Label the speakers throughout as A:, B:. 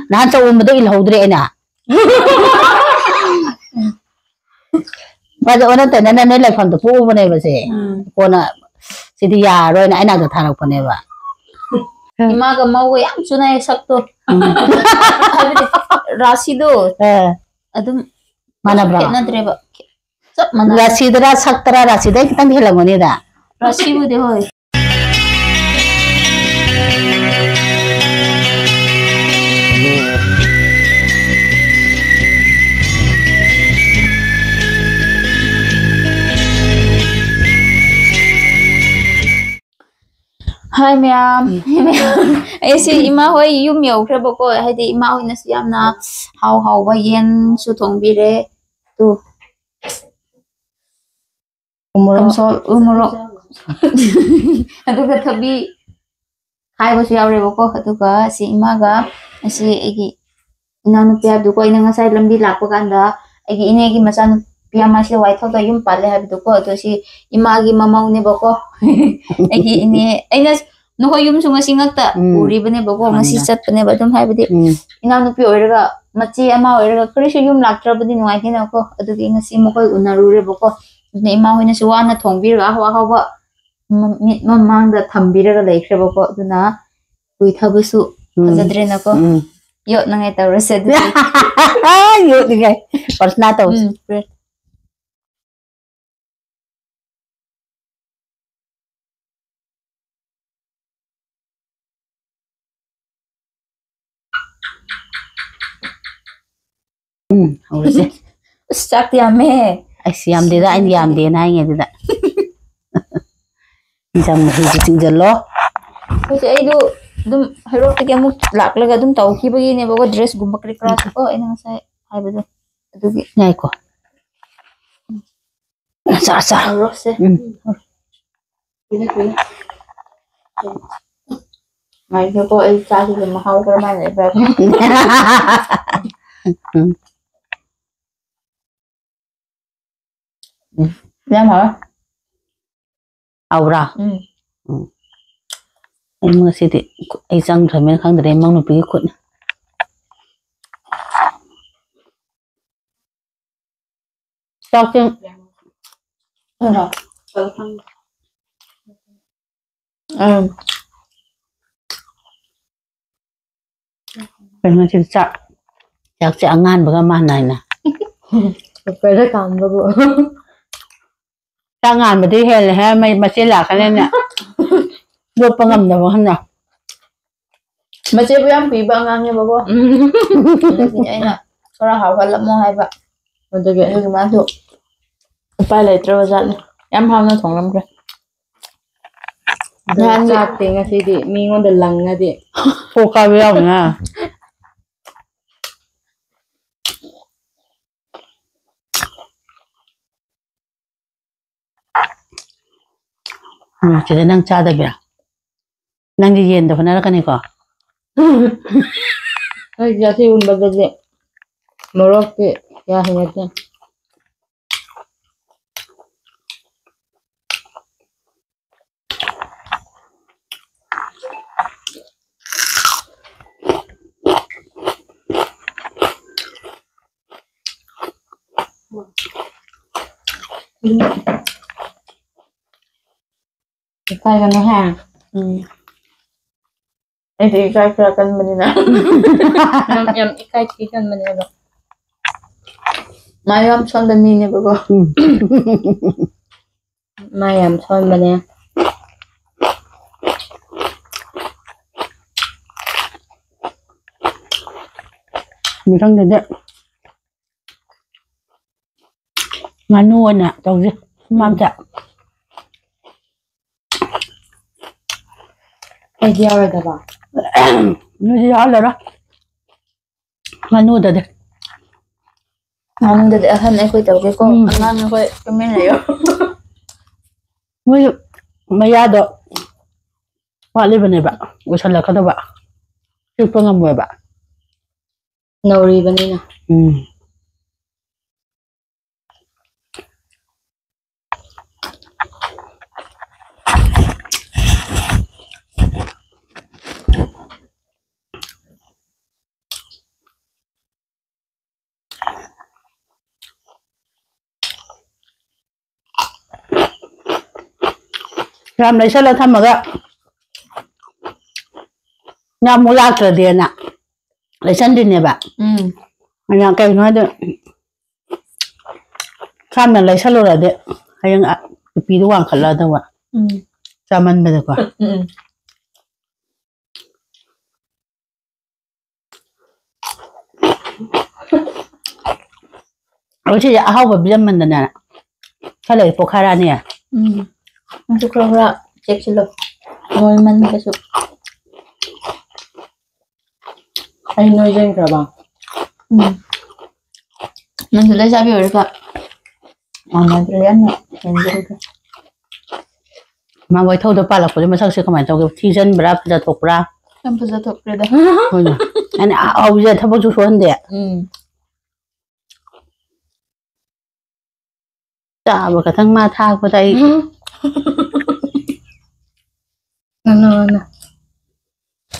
A: nahan sa umado ilhodre na 맞아 오늘 때 내가 내 라이프도 보고 보내버세 거나 시디 야로 나 아이나도 타락 보내봐
B: 이마가 mau yang sunai sakto rasido adum
A: mana bra
B: na dreba sab mana
A: rasidra saktara rasida kitang helangoni da
B: rasibu de hoy Hi ma'am. Ese ima hoi yum yo krabo ko hadi ima hoi na siyam na how ba yen su thong bi re tu umuro aduga thabi khai ba su yaw re ko aduga si ima ga si egi inanu pya du ko ina nga sai lambi lakpa kanda egi ine gi masan pia ma si wai thoda yum pale ha du ko to si ima gi mama ne ba ko egi ine aina no ho yum sunga singakta uri bane ba ko ngasi chat bane ba dum hai badi inanu pi oiraga machi ama oiraga krisu yum laktra badi nuai thina ko adu gi ngasi mo ko unaru re ba ko ne ima hoina su wana thongbir ga hawa hawa mit mamang da thambira ga leikre ba ko duna ui thabusu ajadre na ko yo nangai tawrase du
A: yo digai persna to Urus
B: Start yame.
A: Siam de da yam de na nge de da. Jam hi ji jalo.
B: Ko ai du dum hero te ke mu lak laga dum taw ki bagi ne bago dress gum bakri kra ko ina sai hai badu adu gi
A: nai ko. Sa sa
B: rose. Mai ko ai cha ki ma hau kra ma ne ba. Em hả?
A: Aura. Em mua xí thì ai răng rồi mình khang để mang nó bị cuộn. Sao chứ?
B: Hả?
A: Bên nó chỉ chắc sẽ ngan với cái màn này nè.
B: Phải rất cảm ơn bộ.
A: จ้างงานมาที่เห็นเลยฮะมาเสียหลักกันเลยเนี่ยรวบประงำแต่ว่าขนาด
B: Macam yang pibangangnya bawa. Ini nak orang hafal mau hai pak. Untuk gitu gimana tuh? Apa lagi terus aja. Em hafal nó thong lắm kìa.
C: Nhan chạp thì ngay khi đi mình ngon được lằng ngay đi.
A: Cô cao với ông nha. Chỉ là năng cha đây bịa. Năng gì yên đâu phải nói cái này có.
C: Ay, ya sí, un bebé de Morocco, ya se meten.
B: Tayกันนะฮะไอ้ที่ใกล้กันมันนี่นะยำใกล้ที่กันมันนี่แบบมายำช้อนแบบนี้เนี่ยแบบว่า
C: Mayam son ba niya?
A: Mình không được đấy. Mà nuôi nè, đâu chứ, mang chậm.
C: Ay, di ako ba?
A: Nuôi gì đó là đó. Mà nuôi được đấy.
B: Anh được anh ấy coi tàu cái con anh ấy coi cái mấy này đó.
A: Nuôi mà ra được. Quả lên bên này bạn, ủa sao là có đâu bạn. Chứ có ngầm người bạn.
C: Nori ba niya?
A: ꯌꯥꯝ ꯂꯩꯁꯜꯂ ꯊꯝꯃꯒ ꯌꯥꯝꯃꯨꯛ ꯂꯥꯛꯇ꯭ꯔꯗꯤꯅ ꯂꯩꯁꯟꯗꯣꯏꯅꯦꯕ ꯑꯩꯅ ꯀꯩꯅꯣ ꯍꯥꯏꯗꯤ ꯌꯥꯝꯅ ꯂꯩꯁꯜꯂꯨꯔꯗꯤ ꯍꯌꯦꯡ ꯅꯨꯄꯤꯗꯣ ꯋꯥꯡꯈꯠꯂꯛꯑꯗꯧꯕ ꯆꯥꯃꯟꯕꯗꯀꯣ ꯁꯤꯁꯦ ꯑꯍꯥꯎꯕ ꯄꯤꯖꯃꯟꯗꯅꯦ ꯈꯔ ꯂꯩ ꯄꯣꯛꯈꯥꯏꯔꯛꯑꯅꯤ
B: ꯅꯪꯁꯨꯈꯔ ꯆꯦꯛꯁꯤꯜꯂꯣ ꯅꯣꯏꯃꯟꯕꯁꯨ
C: ꯑꯩ ꯅꯣꯏꯖꯟꯈ꯭ꯔꯕ
B: ꯅꯪꯁꯨ ꯂꯩꯁꯥꯕꯤ ꯑꯣꯏꯔꯒ ꯃꯥꯟꯅꯗ꯭ꯔꯦ ꯌꯥꯝꯅ ꯍꯦꯟꯖꯤꯟꯈ꯭ꯔꯦ
A: ꯃꯥ ꯋꯥꯏꯊꯧꯗ ꯄꯥꯜꯂꯛꯄꯗꯤ ꯃꯁꯛꯁꯦ ꯀꯃꯥꯏꯅ ꯇꯧꯒꯦ ꯊꯤꯖꯟꯕ꯭ꯔꯥ ꯐꯖꯊꯣꯛꯄ꯭ꯔꯥ
B: ꯌꯥꯝ ꯐꯖꯊꯣꯛꯈ꯭ꯔꯦꯗ
A: ꯍꯣꯏꯅ ꯑꯩꯅ ꯑꯍꯥꯎꯕꯁꯦ ꯊꯕꯛꯁꯨ ꯁꯨꯍꯟꯗꯦ ꯆꯥꯕ ꯈꯛꯇꯪ ꯃꯥ ꯊꯥꯛꯄꯗ ꯑꯩ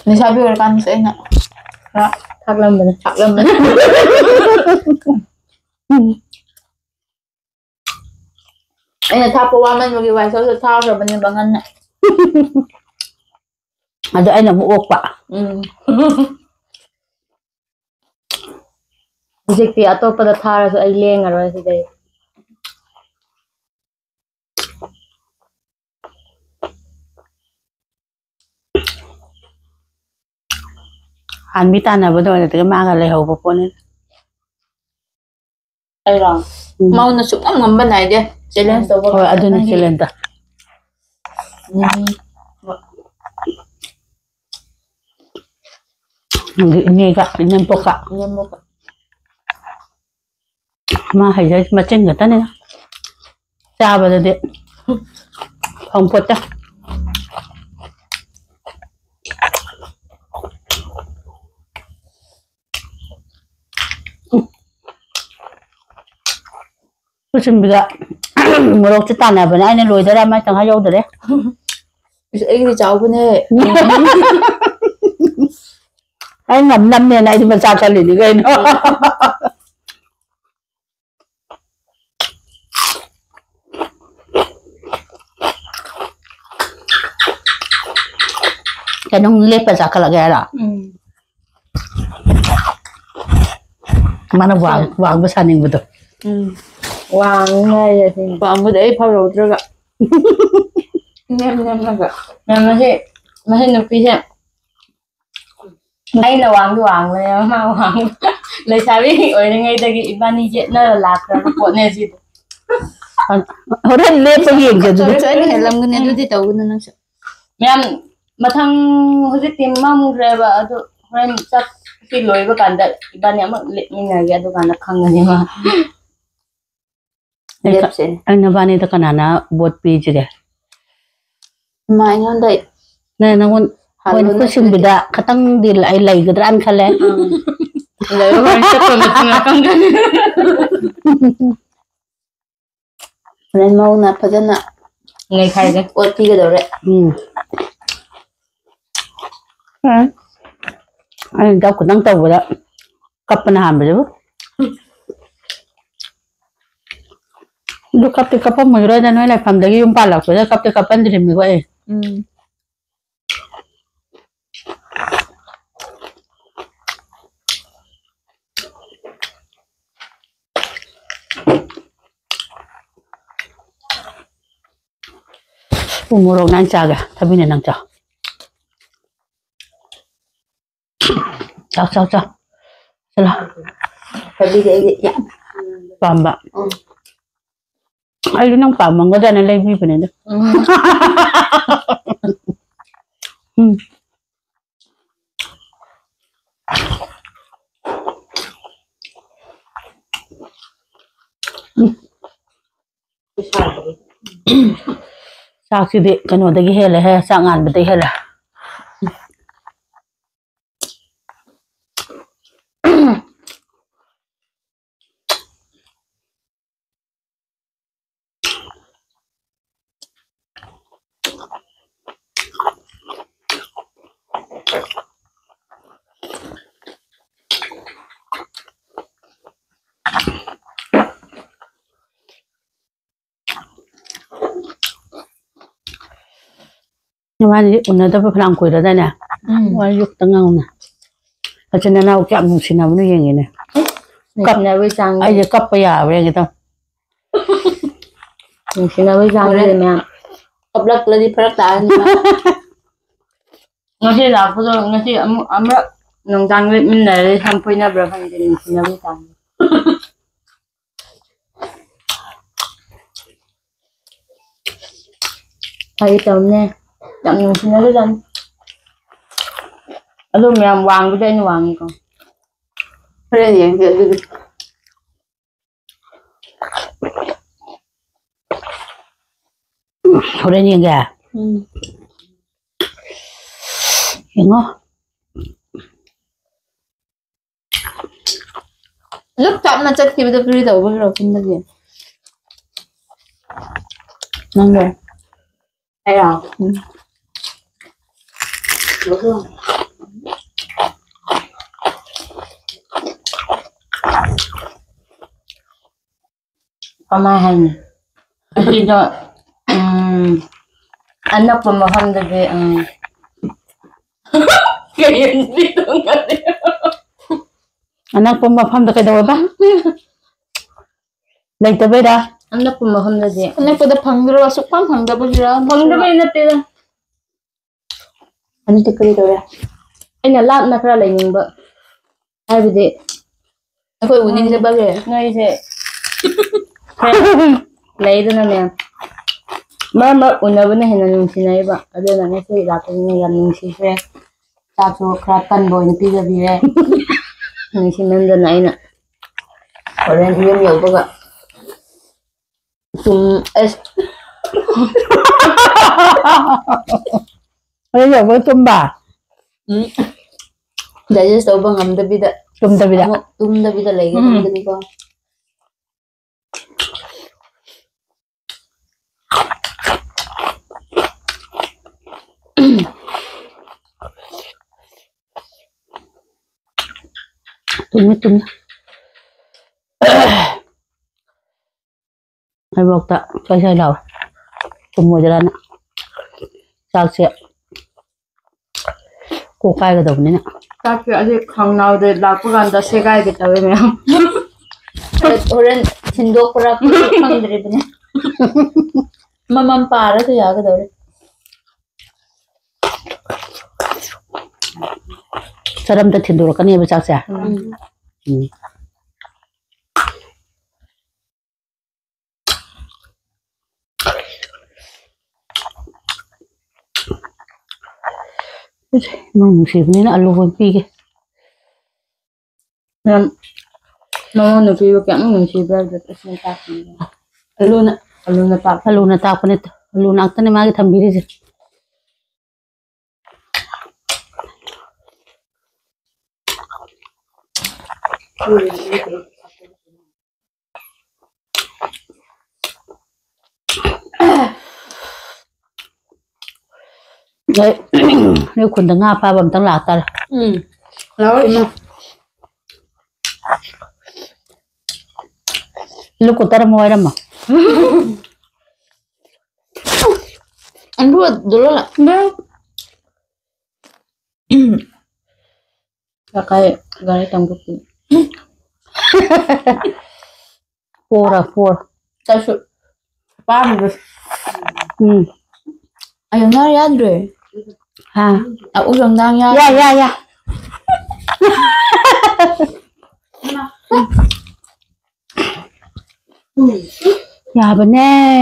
B: ꯂꯩꯁꯥꯕꯤ ꯑꯣꯏꯔꯀꯥꯟꯗꯁꯨ ꯑꯩꯅ ꯈꯔ
C: ꯊꯥꯛꯂꯝꯕꯅꯦ
B: ꯑꯩꯅ ꯊꯥꯛꯄ ꯋꯥꯃꯟꯕꯒꯤ ꯋꯥꯏꯁꯧꯁꯨ ꯊꯥꯈ꯭ꯔꯕꯅꯦꯕ ꯉꯟꯅ
A: ꯑꯗꯨ ꯑꯩꯅ ꯑꯃꯨꯛ ꯑꯣꯛꯄ
C: ꯍꯧꯖꯤꯛꯇꯤ ꯑꯇꯣꯞꯄꯗ ꯊꯥꯔꯁꯨ ꯑꯩ ꯂꯦꯡꯉꯔꯣꯏ ꯁꯤꯗꯩ
A: ꯍꯥꯟꯕꯤ ꯇꯥꯟꯅꯕꯗ ꯑꯣꯏꯅꯗꯤ ꯃꯥꯒ ꯂꯩꯍꯧꯕ ꯄꯣꯠꯅꯤ
B: ꯑꯩꯔꯣ ꯃꯧꯅ ꯁꯨꯛꯉꯝ ꯉꯝꯕ ꯅꯥꯏꯗꯦ ꯆꯦꯂꯦꯟꯖ ꯇꯧꯕ
A: ꯍꯣꯏ ꯑꯗꯨꯅꯤ ꯆꯦꯂꯦꯟꯖ ꯏꯅꯦꯒ ꯏꯅꯦꯝꯄꯣꯛꯀ ꯃꯥ ꯍꯩꯖꯩ ꯃꯆꯤꯟ ꯈꯛꯇꯅꯤ ꯆꯥꯕꯗꯗꯤ ꯐꯪꯄꯣꯠꯇꯦ ꯈꯨꯁꯤꯟꯕꯤꯒ ꯃꯣꯔꯣꯛꯁꯦ ꯇꯥꯟꯅꯕꯅꯦ ꯑꯩꯅ ꯂꯣꯏꯗꯔꯥ ꯃꯥꯏ ꯇꯪꯈꯥꯏ ꯌꯧꯗꯔꯦ
B: ꯑꯩꯒꯤꯗꯤ ꯆꯥꯎꯕꯅꯦ
A: ꯑꯩ ꯉꯝꯅꯕꯅꯦꯅ ꯑꯩꯗꯤ ꯃꯆꯥ ꯈꯜꯂꯤꯅꯤ ꯀꯩꯅꯣ ꯀꯩꯅꯣꯝ ꯂꯦꯞꯄ ꯆꯥꯈꯠꯂꯒꯦ ꯍꯥꯏꯔꯣ ꯃꯥꯅ ꯋꯥꯡꯕ ꯁꯥꯅꯤꯡꯕꯗꯣ
C: ꯋꯥꯡꯉꯥꯏ
B: ꯋꯥꯡꯕꯗꯤ ꯑꯩ ꯐꯥꯎ ꯌꯧꯗ꯭ꯔꯒ ꯅꯦꯝꯂꯒ ꯃꯁꯤ ꯅꯨꯄꯤꯁꯦ ꯑꯩꯅ ꯋꯥꯡꯕꯅꯦꯕ ꯃꯥ ꯋꯥꯡꯕ ꯂꯩꯁꯥꯕꯤ ꯑꯣꯏꯔꯤꯉꯩꯗꯒꯤ ꯏꯕꯥꯅꯤ ꯌꯦꯠꯅꯔ ꯂꯥꯛꯈ꯭ꯔꯕ ꯄꯣꯠꯅꯦ ꯁꯤꯗꯤ
A: ꯍꯣꯔꯦꯟ ꯂꯦꯞꯄ ꯌꯦꯡꯁꯦ ꯑꯗꯨꯗꯤ
B: ꯑꯩꯅ ꯍꯦꯜꯂꯝꯒꯅꯤ ꯑꯗꯨꯗꯤ ꯇꯧꯒꯅꯨ ꯅꯪꯁꯨ ꯃꯌꯥꯝ ꯃꯊꯪ ꯍꯧꯖꯤꯛꯇꯤ ꯃꯝꯈ꯭ꯔꯦꯕ ꯑꯗꯨ ꯍꯣꯔꯦꯟ ꯆꯥꯛ ꯁꯤ ꯂꯣꯏꯕ ꯀꯥꯟꯗ ꯏꯕꯥꯅꯤ ꯑꯃꯨꯛ ꯂꯦꯞꯃꯤꯟꯅꯒꯦ ꯑꯗꯨꯀꯥꯟꯗ ꯈꯪꯒꯅꯤꯕ ꯂꯦꯞꯁꯦ
A: ꯑꯩ ꯅꯕꯥꯅꯤꯗ ꯀꯅꯥꯅ ꯕꯣꯠ ꯄꯤꯁꯤꯒꯦ
B: ꯃꯥ ꯑꯩꯉꯣꯟꯗ
A: ꯅꯪꯉꯣꯟ ꯃꯣꯏꯅ ꯈꯨꯠꯁꯤꯟꯕꯤꯗ ꯈꯇꯪꯗꯤ ꯑꯩ ꯂꯩꯒꯗ꯭ꯔꯥꯅ ꯈꯜꯂꯦ
B: ꯍꯣꯔꯦꯟ ꯃꯧꯅ ꯐꯖꯅ
C: ꯅꯩꯈꯥꯏꯒꯦ
B: ꯑꯣꯠꯄꯤꯒꯗꯧꯔꯦ
A: ꯑꯩꯅ ꯆꯥꯛ ꯈꯤꯇꯪ ꯇꯧꯕꯗ ꯀꯞꯄꯅ ꯍꯥꯟꯕꯁꯤꯕꯨ ꯑꯗꯨ ꯀꯞꯇꯤ ꯀꯞꯄꯝꯃꯣꯏꯗ꯭ꯔꯣꯏꯗ ꯅꯣꯏ ꯂꯩꯐꯝꯗꯒꯤ ꯌꯨꯝ ꯄꯥꯜꯂꯛꯄꯗ ꯀꯞꯇꯤ ꯀꯞꯄꯟꯗ꯭ꯔꯤꯕꯅꯤꯀꯣ ꯑꯩ ꯎ ꯃꯣꯔꯣꯛ ꯅꯪ ꯆꯥꯒꯦ ꯊꯕꯤꯅꯦ ꯅꯪ ꯆꯥ ꯆꯥꯎ ꯆꯠꯂꯣ
B: ꯊꯕꯤꯗꯤ ꯑꯩꯗꯤ ꯌꯥꯝ
A: ꯄꯥꯝꯕ ꯑꯩꯁꯨ ꯅꯪ ꯄꯥꯝꯃꯝꯒꯗ꯭ꯔꯅ ꯂꯩꯕꯤꯕꯅꯤꯗ ꯆꯥꯛꯁꯤꯗꯤ ꯀꯩꯅꯣꯗꯒꯤ ꯍꯦꯜꯂꯦꯍꯦ ꯆꯥꯛ ꯉꯥꯟꯕꯗꯒꯤ ꯍꯦꯜꯂꯦ ꯃꯥꯗꯤ ꯎꯅꯗꯕ ꯐꯅꯌꯥꯝ ꯀꯨꯏꯔꯗꯥꯏꯅꯦ ꯋꯥ ꯌꯨꯛꯇ ꯉꯥꯎꯅ ꯐꯖꯅ ꯅꯅꯥꯎ ꯀꯌꯥꯝ ꯅꯨꯡꯁꯤꯅꯕꯅꯣ ꯌꯦꯡꯉꯤꯅꯦ
C: ꯅꯨꯡꯁꯤꯅꯕꯒꯤ ꯆꯥꯡ
A: ꯑꯩꯁꯦ ꯀꯞꯄ ꯌꯥꯕ꯭ꯔꯥ ꯌꯦꯡꯒꯦ ꯇꯧ
C: ꯅꯨꯡꯁꯤꯅꯕꯒꯤ ꯆꯥꯡꯁꯦ ꯃꯌꯥꯝ
B: ꯀꯞꯂꯛꯂꯗꯤ ꯐꯔꯛ ꯇꯥꯔꯅꯤ
C: ngasi lapo do ngasi amra nongdang leminare sampoina bra khande nusinabi tam hai tamne tam nusinabi tam ado myam wang bu dai wang ko
B: Horen yengke adugi.
A: 호렌 yenge yengो
B: Lúc chọn mà chất khi bây giờ cứ đi đầu bước đầu xin là gì?
A: nang rồi
B: Hay à?
C: đúng không pamahan kasi do anak pamaham dagi ang
B: Ganyan dito nga
A: anak po mapam da kadawa ba lagtabay da
C: anak pamaham dagi
B: Ano po da pangdara wasok pang hangga ba gira?
C: pangdabay na tira
B: Ano ti ka dito ya?
C: aina lap na kra lai ba haibidi
B: Ako uning sa bagay.
C: ngai se lai da na mama unaba na hina nungsinay ba adana ngasi latin na yan nungsise taso kra kan boy na pizza bire nungsinan na ina
B: Horen yun yung baga.
A: horen yo ba tumba
B: Dahil sa ubang amda bida.
A: tumda bida
B: Tumda bida lagi. Tumda ko.
A: tummi ai bọc tạ cho chơi đầu cùng ngồi ra nè sao sẽ cô cay cái đầu này nè
C: Tapi adi khangnaw de lapu ganda segai kita we me
B: Horen sindok para pangdari ba niya? Mamampara to yaga daw.
A: saram ta thindur ka ni ba sao sẽ mong xịp nên alu von pi ke
C: nam mama no pi ka ang nung si ba da tasne ta
B: Luna.
C: aluna ta
A: alu na ta pa nito alu na ta ni magi thambiri je đấy nếu quần ta nga pa bầm tăng lạc ta
B: Lawa ina.
A: lúc của ta ra ngoài mà
B: Ano ba? Dulo la.
C: kai gari tangkut
A: four
B: Tapos, paano?
A: ừ
B: Ayun na yan, Dre.
A: ha
B: Ako lang lang yan.
A: ya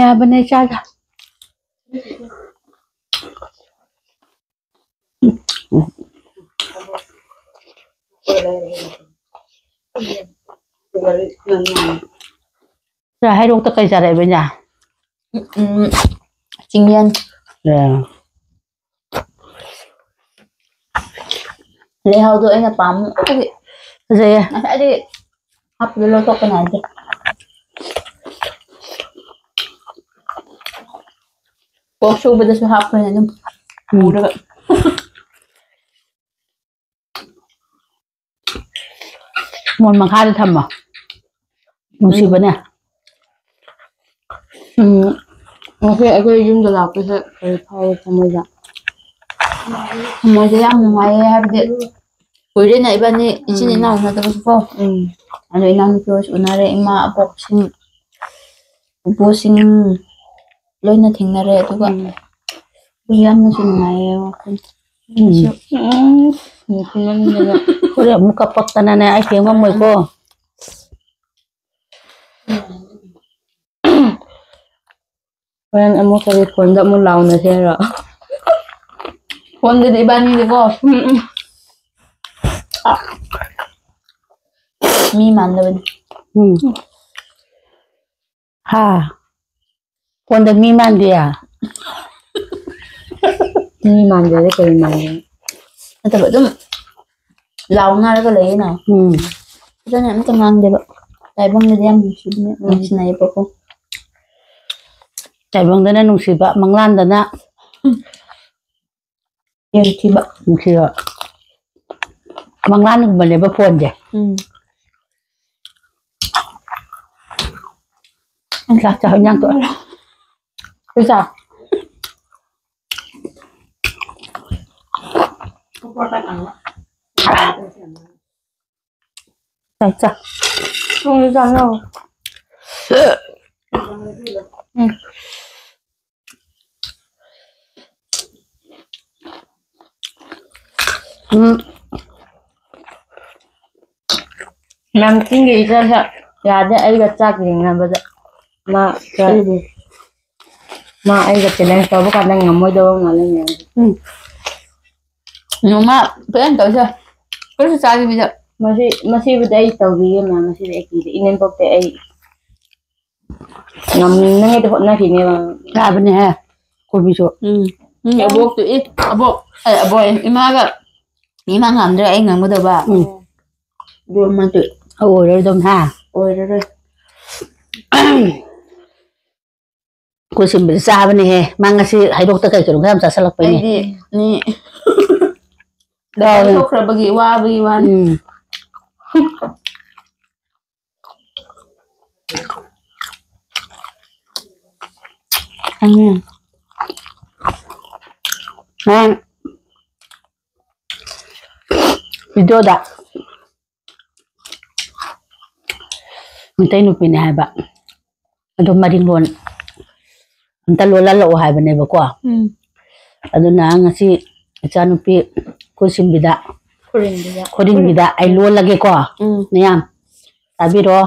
A: ya bane cha cha rồi hai đứa ta cây ra đây bên nhà
B: Chingyan.
A: rồi
B: Lehaw do ay napam. Okay.
A: rồi
B: Nasa adi. Hap dulo to ka na adi. Kung show ba da sa hap na nung mura ka.
A: một mặt hai đi thầm à một xí bên nè
C: okay ako yung da lapu sa kai phao tamaja
B: ꯃꯣꯏꯗ ꯌꯥꯝ ꯅꯨꯡꯉꯥꯏꯌꯦ ꯍꯥꯏꯕꯗꯤ ꯀꯨꯏꯔꯦꯅ ꯏꯕꯥꯅꯤ ꯏꯆꯤꯟ ꯏꯅꯥꯎ ꯎꯅꯗꯕꯁꯨꯀꯣ ꯑꯗꯣ ꯏꯅꯥꯎꯅꯨꯄꯤꯁꯨ ꯎꯅꯔꯦ ꯏꯃꯥ ꯑꯕꯣꯛꯁꯤꯡ ꯄꯨꯄꯨꯁꯤꯡ ꯂꯣꯏꯅ ꯊꯦꯡꯅꯔꯦ ꯑꯗꯨꯒ ꯌꯥꯝꯅꯁꯨ ꯅꯨꯡꯉꯥꯏꯌꯦ ꯋꯥꯈꯜ
A: ꯍꯣꯔꯦꯟ ꯑꯃꯨꯛ ꯀꯞꯄꯛꯇꯅꯅꯦ ꯑꯩ ꯊꯦꯡ ꯉꯝꯃꯣꯏꯀꯣ
C: Horen amo kari phone da mo launa sera.
B: ꯐꯣꯟꯗꯗꯤ ꯏꯕꯥꯅꯤꯗꯤꯀꯣ ꯃꯤ ꯃꯥꯟꯗꯕꯅꯤ
A: ꯍꯥ ꯐꯣꯟꯗ ꯃꯤ ꯃꯥꯟꯗꯦ
C: Ni mande kari mande.
B: ꯅꯠꯇꯕ ꯑꯗꯨꯝ ꯂꯥꯎꯅꯔꯒ ꯂꯩꯌꯦꯅ ꯐꯖꯅ ꯑꯝꯇ ꯉꯥꯡꯗꯦꯕ ꯇꯥꯏꯕꯪꯗꯗꯤ ꯌꯥꯝ ꯅꯨꯡꯁꯤꯕꯅꯦ ꯅꯨꯡꯁꯤꯅꯩꯌꯦꯕꯀꯣ
A: ꯇꯥꯏꯕꯪꯗꯅ ꯅꯨꯡꯁꯤꯕ ꯃꯪꯂꯥꯟꯗꯅ
B: ꯌꯦꯡꯊꯤꯕ
A: ꯅꯨꯡꯁꯤꯕ ꯃꯪꯂꯥꯟꯒꯨꯝꯕꯅꯦꯕ ꯐꯣꯟꯁꯦ ꯆꯥꯛ ꯆꯥꯛ ꯏꯟꯖꯥꯡ ꯇꯣꯛꯑꯦ
B: ꯄꯩꯁꯥ
A: ꯆꯥꯛ ꯆꯥꯛ
B: ꯊꯣꯡꯁꯨ ꯆꯥꯅꯧ
C: Nam tinggi isa sa yada ay gatsak nabada. Ma ay gatchallenge tawba kada ngamoy daw ngala niya.
B: ꯅꯣꯡꯃ ꯐꯖꯅ ꯇꯧꯁꯦ ꯀꯔꯤꯁꯨ ꯆꯥꯗꯕꯤꯗ
C: Masibuda ay tawbiya ma masida ay kida inen pokte ay ngam nang ito na kini ba
A: ꯆꯥꯕꯅꯦꯍꯦ ꯀꯣꯕꯤꯁꯨ
B: ꯑꯕꯣꯛꯇꯨ ꯑꯕꯣꯛ ꯑꯩ ꯑꯕꯣꯛ ꯏꯃꯥꯒ ꯏꯃꯥ ꯉꯝꯗ꯭ꯔꯦ ꯑꯩ ꯉꯝꯒꯗꯕ ꯑꯗꯨ ꯑꯃꯗꯨ
A: ꯑꯣꯏꯔꯣꯏꯗꯝ ꯍꯥ
B: ꯑꯣꯏꯔꯔꯣꯏ
A: ꯀꯣꯏꯁꯤꯟꯕꯗꯤ ꯆꯥꯕꯅꯦꯍꯦ ꯃꯥ ꯉꯁꯤ ꯍꯩꯔꯣꯛꯇ ꯀꯩ ꯀꯩꯅꯣ ꯈꯔ ꯌꯥꯝ ꯆꯥꯁꯤꯜꯂꯛꯄꯩꯅꯦ
B: ꯑꯩꯗꯤ ꯅꯤ ꯗꯥꯏ ꯊꯣꯛꯈ꯭ꯔꯕꯒꯤ ꯋꯥꯕꯒꯤ ꯋꯥꯅꯤ
A: ꯚꯤꯗꯤꯑꯣꯗ ꯃꯩꯇꯩ ꯅꯨꯄꯤꯅꯦ ꯍꯥꯏꯕ ꯑꯗꯣ ꯃꯔꯤꯡꯂꯣꯟ ꯑꯝꯇ ꯂꯣꯜꯍꯜꯂꯛꯑꯣ ꯍꯥꯏꯕꯅꯦꯕꯀꯣ ꯑꯗꯨꯅ ꯉꯁꯤ ꯏꯆꯥꯅꯨꯄꯤ ꯀꯣꯏꯁꯤꯟꯕꯤꯗ ꯈꯨꯔꯤꯡꯕꯤꯗ ꯑꯩ ꯂꯣꯜꯂꯒꯦꯀꯣ ꯃꯌꯥꯝ ꯇꯥꯕꯤꯔꯣ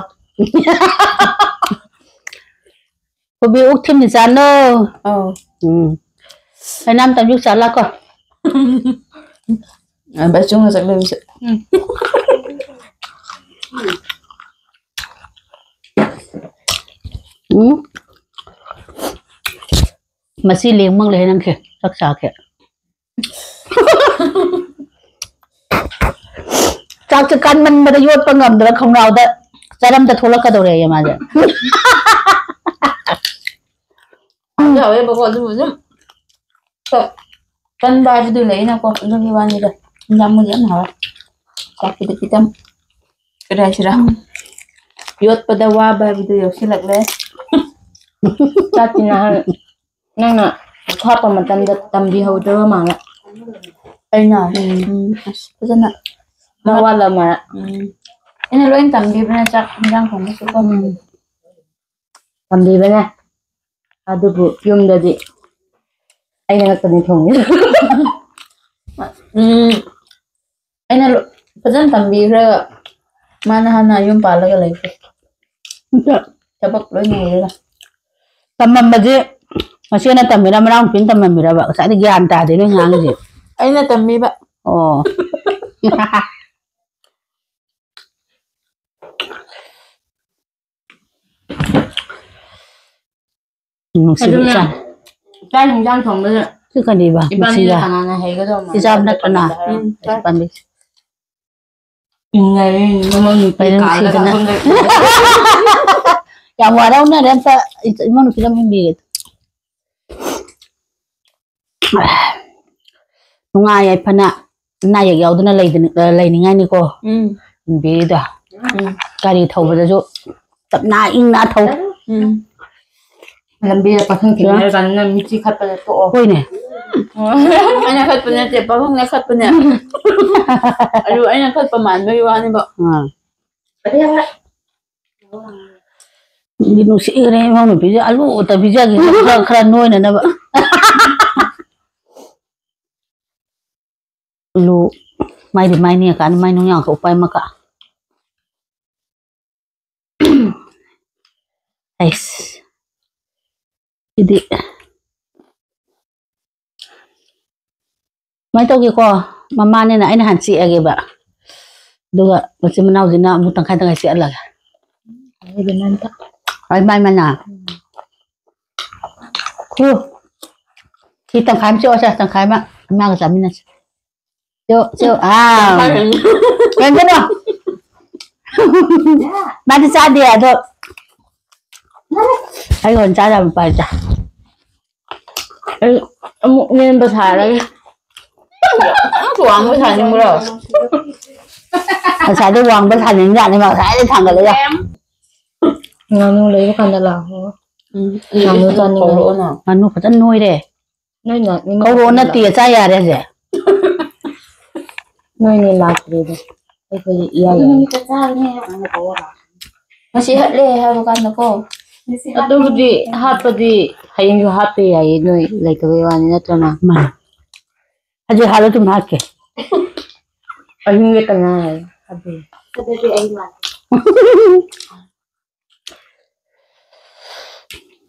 A: ꯀꯣꯕꯤ ꯎꯛ ꯊꯤꯝꯅꯤ ꯆꯥꯅꯣ ꯑꯩꯅꯥꯝ ꯇꯝꯕꯤꯌꯨ ꯆꯥꯂꯥꯀꯣ
B: ꯕꯆꯨꯡꯒ ꯆꯠꯂꯕꯤꯁꯨ
A: ꯃꯁꯤ ꯂꯦꯡꯃꯪ ꯂꯩ ꯅꯪꯁꯦ ꯆꯥꯛ ꯆꯥꯛꯀꯦ ꯆꯥꯛꯁꯦ ꯀꯟꯃꯟꯕꯗ ꯌꯣꯠꯄ ꯉꯝꯗ꯭ꯔ ꯈꯣꯡꯅꯥꯎꯗ ꯆꯔꯝꯗ ꯊꯣꯛꯂꯛꯀꯗꯧꯔꯦ ꯃꯥꯁꯦ
B: ꯌꯥꯎꯋꯦꯕꯀꯣ ꯑꯗꯨꯕꯨ ꯑꯗꯨꯝ ꯀꯟꯕ ꯍꯥꯏꯕꯗꯨ ꯂꯩꯅꯀꯣ ꯑꯗꯨꯒꯤ ꯋꯥꯅꯤꯗ ꯌꯥꯝꯕꯨꯗꯤ ꯌꯥꯝ ꯍꯥꯎꯋꯦ ꯆꯥꯛꯄꯨꯗꯤ ꯈꯤꯇꯪ ꯀꯔꯤ ꯍꯥꯏꯁꯤꯔꯥ ꯌꯣꯠꯄꯗ ꯋꯥꯕ ꯍꯥꯏꯕꯗꯨ ꯌꯧꯁꯤꯜꯂꯛꯂꯦ
C: Chakina nana khapa matamda tambihawdraba manga.
B: ꯑꯩꯅ ꯐꯖꯅ
C: Mawala ma
B: ꯑꯩꯅ ꯂꯣꯏ ꯇꯝꯕꯤꯕꯅ ꯆꯥꯛ ꯏꯟꯖꯥꯡ ꯊꯣꯡꯕꯁꯨ ꯀꯣ
C: tambibana adubu yumdadi aina ngaktani thongi.
B: ꯑꯩꯅ ꯐꯖꯅ ꯇꯝꯕꯤꯈ꯭ꯔꯒ ꯃꯥꯅ ꯍꯥꯟꯅ ꯌꯨꯝ ꯄꯥꯜꯂꯒ ꯂꯩꯈ꯭ꯔꯦ ꯊꯕꯛ ꯂꯣꯏꯅ ꯍꯩꯔꯒ
A: ꯇꯝꯃꯝꯕꯁꯦ ꯃꯁꯦꯅ ꯇꯝꯃꯤꯔ ꯃꯅꯥꯎ ꯅꯨꯄꯤꯅ ꯇꯝꯃꯝꯃꯤꯔꯕ ꯉꯁꯥꯏꯗꯤ ꯒ꯭ꯌꯥꯟ ꯇꯥꯗꯦ ꯅꯣꯏ ꯉꯥꯡꯉꯤꯁꯦ
B: ꯑꯩꯅ ꯇꯝꯕꯤꯕ
A: ꯑꯣ ꯅꯨꯡꯁꯤꯕ ꯏꯆꯥ
C: Chai hingjang thongbada
A: ꯁꯤ ꯀꯔꯤꯕ
C: ibani
A: ꯃꯁꯤꯒ
C: kanana hegado ma.
A: ꯏꯆꯥ ꯅꯠꯇ꯭ꯔꯅ ꯄꯥꯝꯕꯤ
C: Ingai mamang
A: ꯅꯨꯡꯁꯤꯗꯅ ꯌꯥꯝ ꯋꯥꯔꯧꯅꯔꯦ ꯑꯝꯇ ꯏꯃꯧ ꯅꯨꯄꯤꯅ ꯍꯨꯝꯕꯤꯒꯦ ꯅꯨꯡꯉꯥꯏ ꯌꯥꯏꯐꯅ ꯑꯅꯥ ꯑꯌꯦꯛ ꯌꯥꯎꯗꯅ ꯂꯩꯅꯤꯡꯉꯥꯏꯅꯤꯀꯣ ꯍꯨꯝꯕꯤꯔꯤꯗꯣ ꯒꯥꯔꯤ ꯊꯧꯕꯗꯁꯨ ꯇꯞꯅ ꯏꯪꯅ ꯊꯧ
C: Lambi pathang thingna kanna michi khatpa to
A: ꯍꯣꯏꯅꯦ
B: Anh khát bên này thì bao không khát bên này. Anh khátประมาณไม่ว่านี่บอก
A: Hindi nung si Ire mo may pizza alu ta pizza gina kran noy na ba. Lu mai di mai ni kan mai nung yang ka upay maka. Nice. Jadi mai to ki ko mama ni na ai na han si age ba. Duga kasi manaw din na mutang kay tangay si alag.
C: Ay ganun ta.
A: Ay mai mana. Ku. Ki tang khai si o sa tang khai ma ka sa minas. Yo ah. Kan ba? Ba di sa dia do. Ay hon sa da pa ja.
C: Ay amo ngayon ba sa lagi?
B: Tuang mới thành nhưng rồi.
A: Sa da wang ba than yang ni ma sa da thang ga le ya.
C: Nganu lấy cái này là ho. Nganu cho nên
B: Khổ lỗ nào.
A: Anu pa tan noy de.
C: nơi là
A: Ko ro na ti sa ya de je.
C: nơi này là gì đấy. Cái gì iya ya.
B: Masih hết leh ha bukan aku.
C: Aduh hapadi hayang yung happy ay nơi like cái one na trana.
A: Ma. Aje halo tum hakke.
C: Ayun yung tanay. Happy.
B: Tapi ai mati.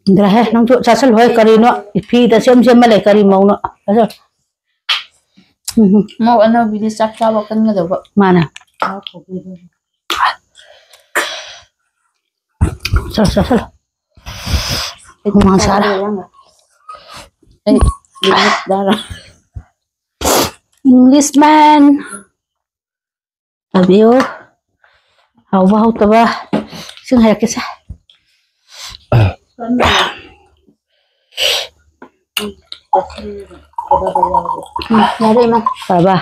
A: Dra he nang chu sa sal hoy kari no phi ta sem ma le kari mau no. Asa.
B: Mau ano bili sak sa bakan nga daw.
A: Mana? Sal. Kumang sala.
B: Eh, limit darah.
A: Englishman. Abiyo. Hau ta ba. Sing hay kisa.
B: Nyari mah.
A: Ba.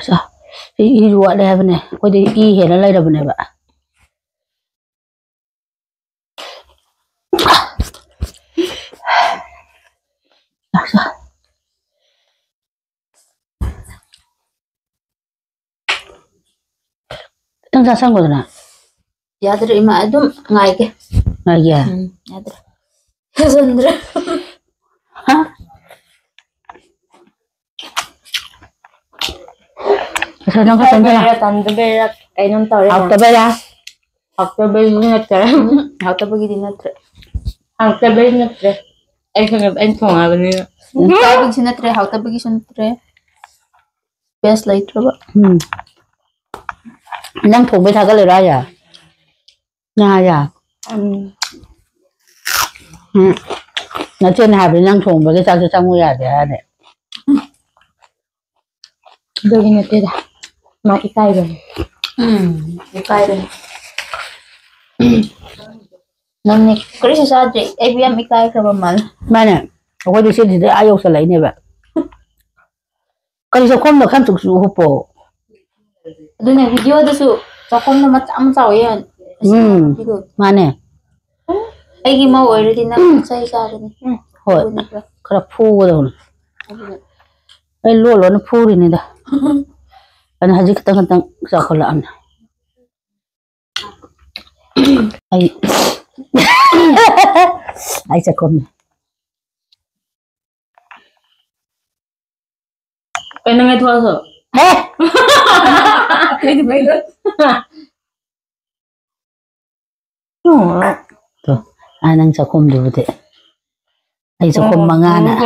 A: Sa. I ruwa da bane. Ko dai I he na lai da bane ba. Sa. Tang sa sang ko na.
B: Yader ima adum ngai ke.
A: Ngaya.
B: Yader. Sandra.
A: Ha? Sa nang ka tanda.
C: Tanda berat ay nung tao
A: Học ta ba ya.
C: October na tre.
B: Hau ta bagi dinatre.
C: October na tre. Ay kung ay kung nga niya.
B: Ta bagi sinatre, hau ta bagi sinatre. Best later ba.
A: Nang thùng với thằng cái lời đó à? Nga à? Nó trên hạp thì nang thùng với cái sao cho xong rồi à để này.
C: Doon na tira. Maikay ba?
B: Ikay rin. Nang ni Chris sa Jay, ABM ikay ka ba mal?
A: Mà nè, có đi xin thì ai yêu sẽ lấy này vậy. Cái sao không được khăn tục sự hộp bộ.
B: Doon na video do su. Sa kom na matam sa yan.
A: Mà nè,
B: Ay gimaw already na sa isa rin.
A: hồi cái là phu rồi. Cái lúa nó phu đi này đó. Anh hay cái tăng sao không làm. Ai ai sẽ con.
C: Ay nang ito aso.
A: Hey! Tuh, anang sa kum dulu deh. Ay sa kum mangana.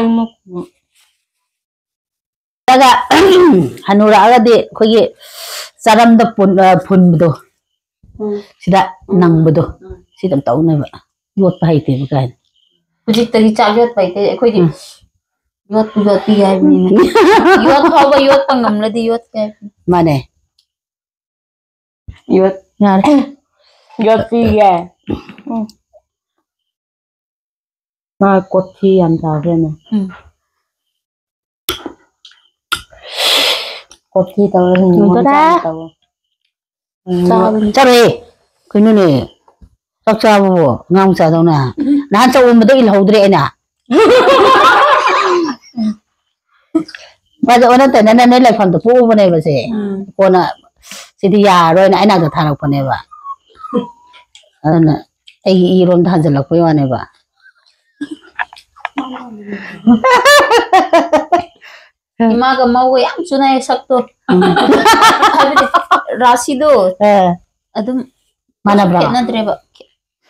A: Daga hanura aga de kogi saram da pun budo. Sida nang budo. Sidam tau na ba. Yot pa haite ba kan.
B: Hujik tari chagyot pa ite akoy di yot pigay ni. Yot pa ba yot pangam na di yot kay.
A: Mane.
C: Yot.
A: Nga.
C: Yot piya. Mà cột thi ăn tao thế này. Cột thi tao là hình
A: Đúng đó. Chare kunu sak chabu ngam cha dona nan cha um do il hodre ena ba ona te nan ne lai pham to pu bane ba se kona sidi ya ro na ina ga tharak pane ba ana ai I rom dhan jalak pa yane ba
B: 이마가 마고 양 주나의 sakto 라시도 adum
A: mana bra
B: kenadreba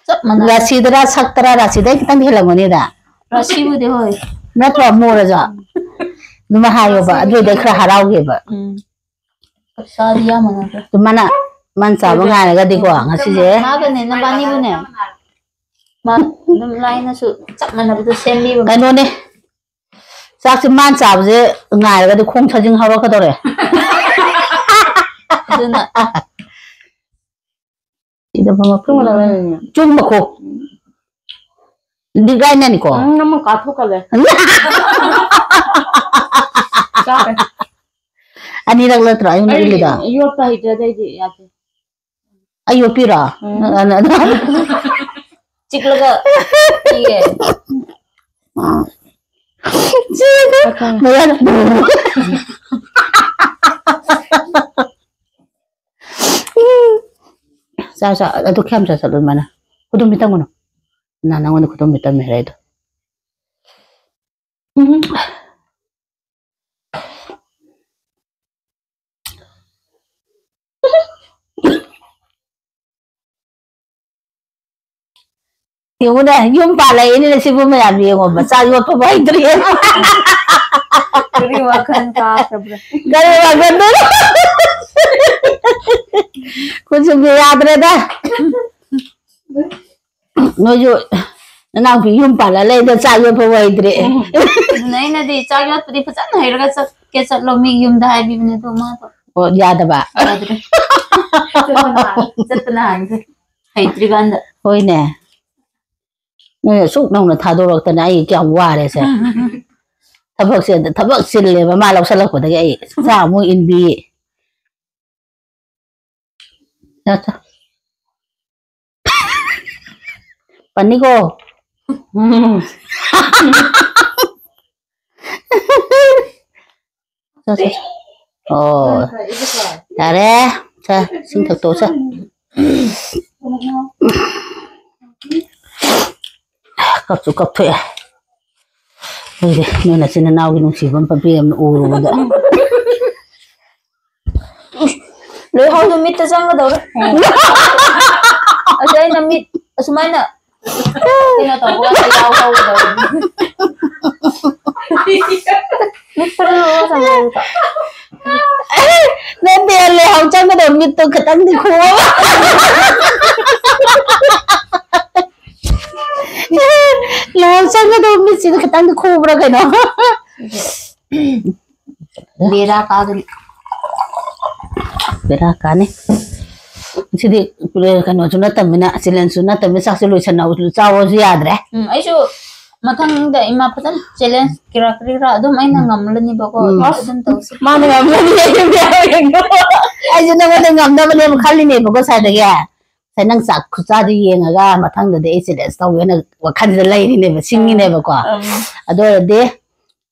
B: sab mana
A: rasidra saktara rasida kitang helangoni da
B: rasibu de hoy
A: na to mora ja numa hayo ba adu de khra harau ge ba
B: sadiya mana
A: tu mana man sa ba nga ga di ko ngasi je
B: maga ne na bani bune ma dum laina su sab mana bu sembi bu
A: kano ne sak si man sa ba je nga ga di khong thajing haro ka dore
B: aduna
A: ida ba ma
C: 그런 거 나는
A: chung ma ko di gai na ni ko
C: 너무 가톡할래.
A: ani rak la tra yung nagili da
C: 이거 다 이제 되지 야지.
A: ayo pira
B: 찍라가 이게
A: Maya sa ato kiam sa salon mana kudum bitang mo na nangon kudum bitang mera ito yung una yung pala ini na sibu mayami yung ba sa yung pa ba idri
B: 그리 와간 까 sabra
A: gari wagan doon kung sabi yadre da nojo nang pi yung pala lay da sa yung pa ba idri
B: नहीं ना दे चाय पति पता नहीं लगा सब के सब लोग मी युम दा भी ने तो मा तो
A: o yada ba
B: सतना है है त्रिगंध
A: hoy ne suk nong na thadorok ta na ai kyam ware se tabak sille ba ma law salak ko da ai sa mo in bi ta paniko oh tare sa sing thak to sa cấp số cấp thuệ đây nên là xin nào cái nông sĩ vẫn phải biết ủ rồi đó
B: lấy hao tụi mít ta sang cái đầu đó ở đây là mít ở số mấy nè đây là tàu cái dao hao cái đầu mít ta nó sang cái đầu
A: nên tiền lấy hao trong cái đầu mít tôi cái tăng thì khô lấy trong cái đầu mít xin cái tăng thì khô ra cái nó
B: बेरा का
A: बेरा का ने सिदी कनो सुना तमिना सिलेन सुना तमि sak solution na chawo su yadre
B: aishu mathang da ima patan challenge kira kira adum aina ngamlani bako adum tawsi
A: ma na ngamni ai jina ma ngam da bane khali ne bako sa da ya sai nang sak khucha di yenga ga mathang da de accident taw na wakhan da lai ni ne ba singi ne ba ko ado de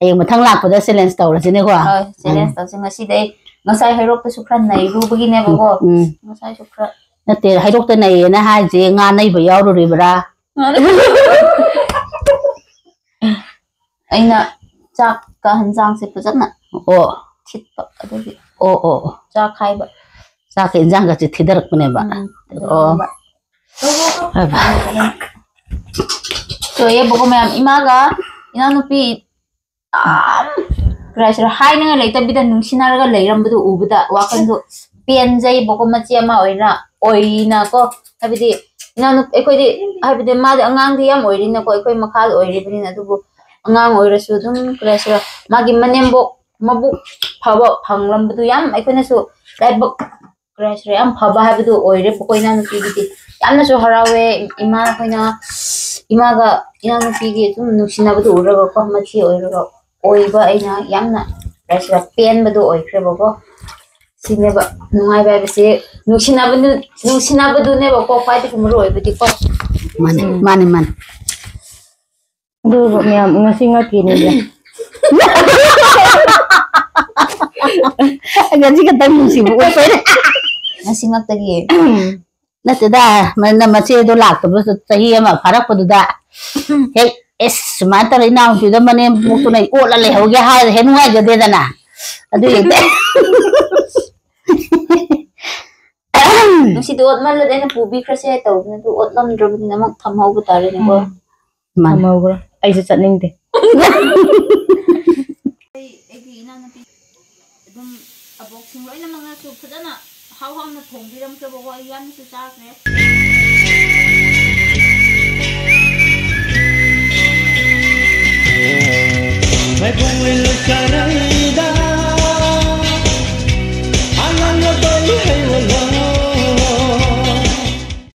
A: ai mathang lak pa da silence taw ra sine ko
B: challenge tawsi ngasi dei ngasai hairok ta sukran nai ru bagi ne bako ngasai sukran
A: na te hairok ta nai na ha je nga nai ba yaw ru ri bra
B: aina chak ka hanjang se pajana
A: o
B: thit pa adagi
A: o
B: cha khai ba
A: sa ke jang ga chi thidarak ne ba o ba
B: so ye bako mayam imaga ina nupi Pressure high na later bidan nung sinaraga layram budu ubuda wakan do PNJ boko machi ama oina ko habidi nanu ekoi di habidi ma angang di yam oirina ko ekoi makhal oiribini adubu angang oirasu dum pressure magi manembo mabu phaba phanglam budu yam ekoi na su right book pressure yam phaba habidu oire boko ina nu pigiti yamna su harawe ima koina imaga ina nu pigi dum nusina budu uraga ko machi oiraga oiba aina yamna pressure pen budu oikre boko Sineba nungai ba bisi nungsinaba du neba ko kwai ti kumro ibidi ko
A: mane
C: Aduh, miyam ngasi ngaki ni dia.
A: Gaji ketemu sih bu
B: nasingak tagi
A: natida mana masih itu lak terus sahi ama farak paduda hey semata ina sudah mana muktu nai ola le ho gaya hai henu ai gade dana adu yete
B: nusi du otman le dena pubi krase tau na du otlam drab namak thamau butare ne ko
A: man
C: Mau gua. Ai sa ning te.
B: egi ina na pi dum abok sing loi na mga su phadana haw na thong biram ke bo yan su cha ne
D: मैं घूमे लुचार